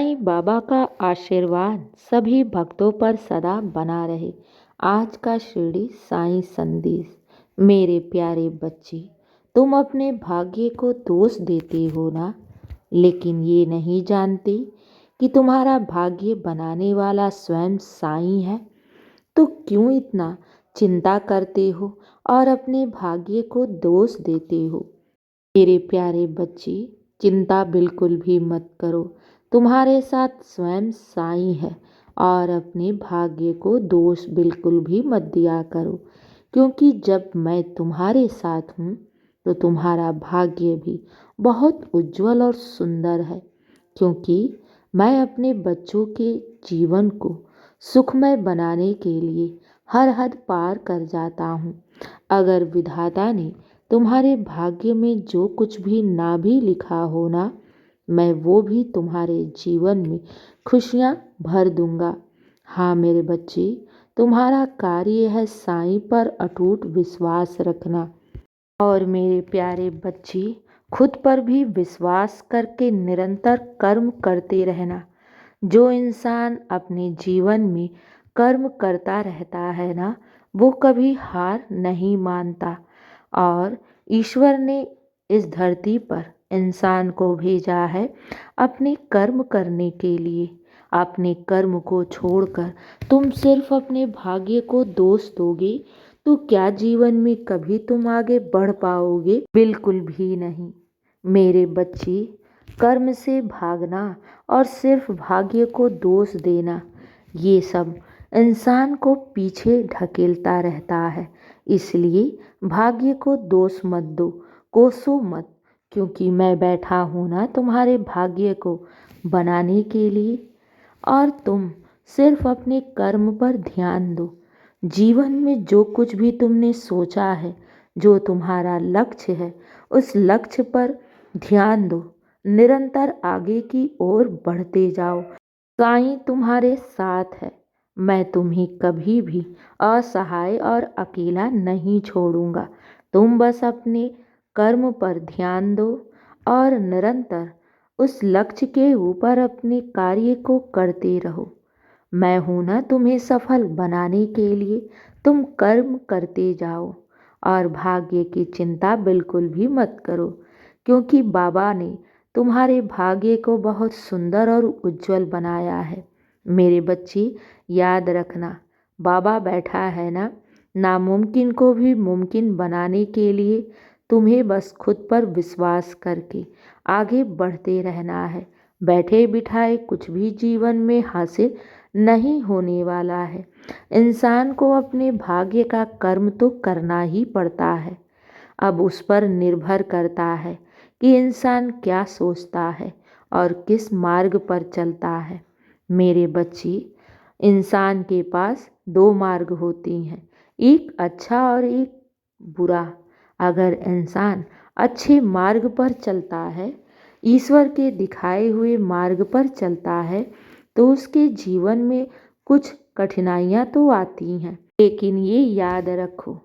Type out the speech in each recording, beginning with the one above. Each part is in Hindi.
साईं बाबा का आशीर्वाद सभी भक्तों पर सदा बना रहे। आज का शिरडी साईं संदेश। मेरे प्यारे बच्चे, तुम अपने भाग्य को दोष देते हो ना, लेकिन ये नहीं जानते कि तुम्हारा भाग्य बनाने वाला स्वयं साईं है। तो क्यों इतना चिंता करते हो और अपने भाग्य को दोष देते हो। मेरे प्यारे बच्चे, चिंता बिल्कुल भी मत करो। तुम्हारे साथ स्वयं साईं है और अपने भाग्य को दोष बिल्कुल भी मत दिया करो, क्योंकि जब मैं तुम्हारे साथ हूँ तो तुम्हारा भाग्य भी बहुत उज्जवल और सुंदर है। क्योंकि मैं अपने बच्चों के जीवन को सुखमय बनाने के लिए हर हद पार कर जाता हूँ। अगर विधाता ने तुम्हारे भाग्य में जो कुछ भी ना भी लिखा हो ना, मैं वो भी तुम्हारे जीवन में खुशियाँ भर दूंगा। हाँ मेरे बच्चे, तुम्हारा कार्य है साईं पर अटूट विश्वास रखना। और मेरे प्यारे बच्चे, खुद पर भी विश्वास करके निरंतर कर्म करते रहना। जो इंसान अपने जीवन में कर्म करता रहता है ना, वो कभी हार नहीं मानता। और ईश्वर ने इस धरती पर इंसान को भेजा है अपने कर्म करने के लिए। अपने कर्म को छोड़कर तुम सिर्फ अपने भाग्य को दोष दोगे तो क्या जीवन में कभी तुम आगे बढ़ पाओगे? बिल्कुल भी नहीं। मेरे बच्चे, कर्म से भागना और सिर्फ भाग्य को दोष देना, ये सब इंसान को पीछे ढकेलता रहता है। इसलिए भाग्य को दोष मत दो, कोसो मत, क्योंकि मैं बैठा हूँ ना तुम्हारे भाग्य को बनाने के लिए। और तुम सिर्फ अपने कर्म पर ध्यान दो। जीवन में जो कुछ भी तुमने सोचा है, जो तुम्हारा लक्ष्य है, उस लक्ष्य पर ध्यान दो। निरंतर आगे की ओर बढ़ते जाओ। साईं तुम्हारे साथ है। मैं तुम्हें कभी भी असहाय और अकेला नहीं छोड़ूंगा। तुम बस अपने कर्म पर ध्यान दो और निरंतर उस लक्ष्य के ऊपर अपने कार्य को करते रहो। मैं हूं ना तुम्हें सफल बनाने के लिए। तुम कर्म करते जाओ और भाग्य की चिंता बिल्कुल भी मत करो, क्योंकि बाबा ने तुम्हारे भाग्य को बहुत सुंदर और उज्जवल बनाया है। मेरे बच्चे, याद रखना, बाबा बैठा है ना नामुमकिन को भी मुमकिन बनाने के लिए। तुम्हें बस खुद पर विश्वास करके आगे बढ़ते रहना है। बैठे बिठाए कुछ भी जीवन में हासिल नहीं होने वाला है। इंसान को अपने भाग्य का कर्म तो करना ही पड़ता है। अब उस पर निर्भर करता है कि इंसान क्या सोचता है और किस मार्ग पर चलता है। मेरे बच्चे, इंसान के पास दो मार्ग होती हैं, एक अच्छा और एक बुरा। अगर इंसान अच्छे मार्ग पर चलता है, ईश्वर के दिखाए हुए मार्ग पर चलता है, तो उसके जीवन में कुछ कठिनाइयाँ तो आती हैं, लेकिन ये याद रखो,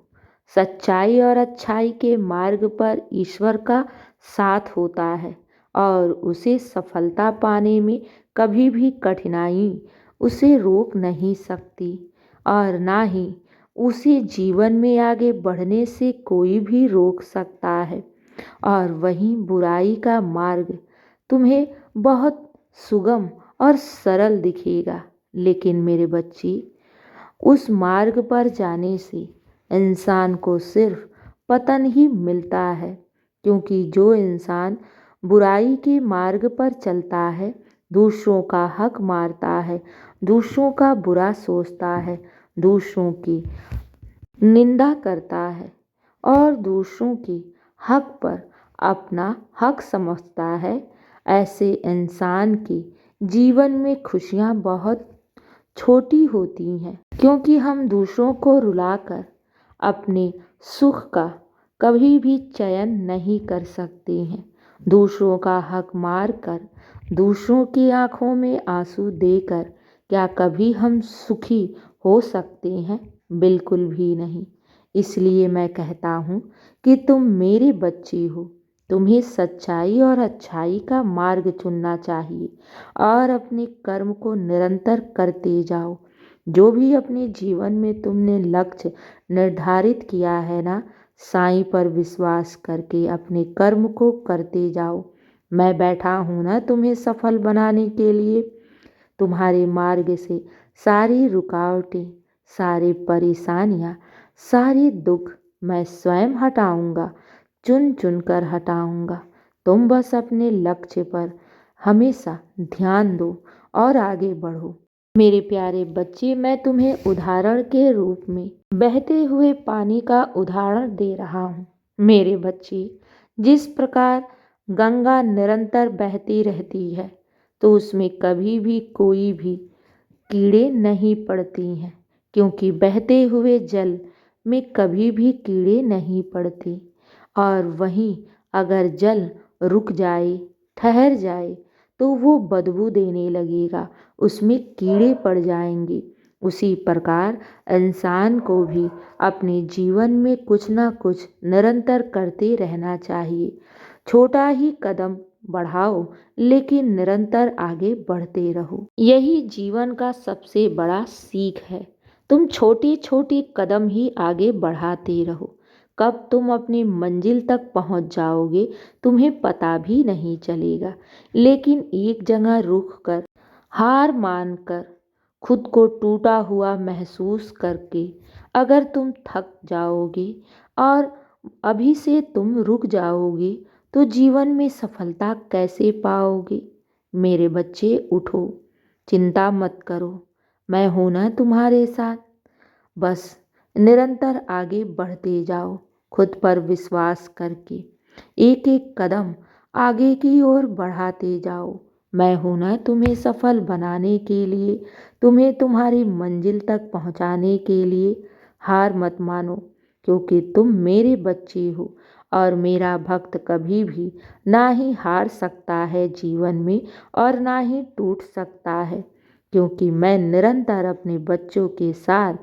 सच्चाई और अच्छाई के मार्ग पर ईश्वर का साथ होता है और उसे सफलता पाने में कभी भी कठिनाई उसे रोक नहीं सकती, और ना ही उसे जीवन में आगे बढ़ने से कोई भी रोक सकता है। और वहीं बुराई का मार्ग तुम्हें बहुत सुगम और सरल दिखेगा, लेकिन मेरे बच्चे, उस मार्ग पर जाने से इंसान को सिर्फ पतन ही मिलता है। क्योंकि जो इंसान बुराई के मार्ग पर चलता है, दूसरों का हक मारता है, दूसरों का बुरा सोचता है, दूसरों की निंदा करता है और दूसरों के हक पर अपना हक समझता है, ऐसे इंसान के जीवन में खुशियाँ बहुत छोटी होती हैं। क्योंकि हम दूसरों को रुलाकर अपने सुख का कभी भी चयन नहीं कर सकते हैं। दूसरों का हक मार कर, दूसरों की आंखों में आंसू देकर क्या कभी हम सुखी हो सकते हैं? बिल्कुल भी नहीं। इसलिए मैं कहता हूँ कि तुम मेरे बच्चे हो, तुम्हें सच्चाई और अच्छाई का मार्ग चुनना चाहिए और अपने कर्म को निरंतर करते जाओ। जो भी अपने जीवन में तुमने लक्ष्य निर्धारित किया है ना, साईं पर विश्वास करके अपने कर्म को करते जाओ। मैं बैठा हूँ ना तुम्हें सफल बनाने के लिए। तुम्हारे मार्ग से सारी रुकावटें, सारी परेशानियाँ, सारे दुख मैं स्वयं हटाऊंगा, चुन चुन कर हटाऊंगा। तुम बस अपने लक्ष्य पर हमेशा ध्यान दो और आगे बढ़ो। मेरे प्यारे बच्चे, मैं तुम्हें उदाहरण के रूप में बहते हुए पानी का उदाहरण दे रहा हूँ। मेरे बच्चे, जिस प्रकार गंगा निरंतर बहती रहती है तो उसमें कभी भी कोई भी कीड़े नहीं पड़ती हैं, क्योंकि बहते हुए जल में कभी भी कीड़े नहीं पड़ते। और वहीं अगर जल रुक जाए, ठहर जाए, तो वो बदबू देने लगेगा, उसमें कीड़े पड़ जाएंगे। उसी प्रकार इंसान को भी अपने जीवन में कुछ ना कुछ निरंतर करते रहना चाहिए। छोटा ही कदम बढ़ाओ, लेकिन निरंतर आगे बढ़ते रहो। यही जीवन का सबसे बड़ा सीख है। तुम छोटे छोटे कदम ही आगे बढ़ाते रहो। कब तुम अपनी मंजिल तक पहुंच जाओगे तुम्हें पता भी नहीं चलेगा। लेकिन एक जगह रुक कर, हार मानकर, खुद को टूटा हुआ महसूस करके अगर तुम थक जाओगे और अभी से तुम रुक जाओगे तो जीवन में सफलता कैसे पाओगे। मेरे बच्चे, उठो, चिंता मत करो, मैं हूं ना तुम्हारे साथ। बस निरंतर आगे बढ़ते जाओ, खुद पर विश्वास करके एक एक कदम आगे की ओर बढ़ाते जाओ। मैं हूं ना तुम्हें सफल बनाने के लिए, तुम्हें तुम्हारी मंजिल तक पहुंचाने के लिए। हार मत मानो, क्योंकि तुम मेरे बच्चे हो और मेरा भक्त कभी भी ना ही हार सकता है जीवन में और ना ही टूट सकता है, क्योंकि मैं निरंतर अपने बच्चों के साथ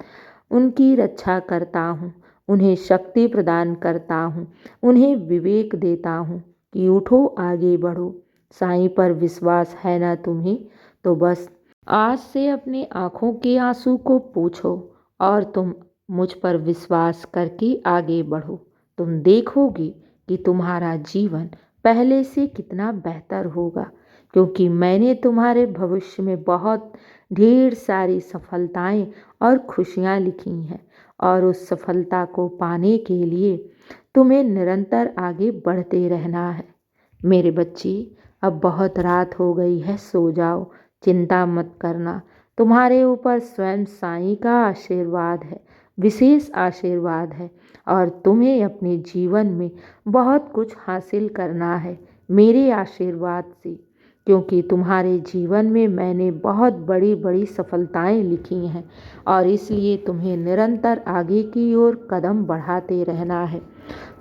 उनकी रक्षा करता हूँ, उन्हें शक्ति प्रदान करता हूँ, उन्हें विवेक देता हूँ कि उठो, आगे बढ़ो। साईं पर विश्वास है ना तुम्हें, तो बस आज से अपनी आँखों के आंसू को पोंछो और तुम मुझ पर विश्वास करके आगे बढ़ो। तुम देखोगे कि तुम्हारा जीवन पहले से कितना बेहतर होगा, क्योंकि मैंने तुम्हारे भविष्य में बहुत ढेर सारी सफलताएं और खुशियां लिखी हैं। और उस सफलता को पाने के लिए तुम्हें निरंतर आगे बढ़ते रहना है। मेरे बच्चे, अब बहुत रात हो गई है, सो जाओ, चिंता मत करना। तुम्हारे ऊपर स्वयं साईं का आशीर्वाद है, विशेष आशीर्वाद है, और तुम्हें अपने जीवन में बहुत कुछ हासिल करना है मेरे आशीर्वाद से, क्योंकि तुम्हारे जीवन में मैंने बहुत बड़ी बड़ी सफलताएं लिखी हैं और इसलिए तुम्हें निरंतर आगे की ओर कदम बढ़ाते रहना है।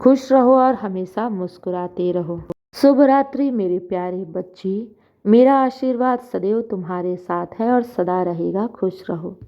खुश रहो और हमेशा मुस्कुराते रहो। शुभ रात्रि मेरे प्यारे बच्चे। मेरा आशीर्वाद सदैव तुम्हारे साथ है और सदा रहेगा। खुश रहो।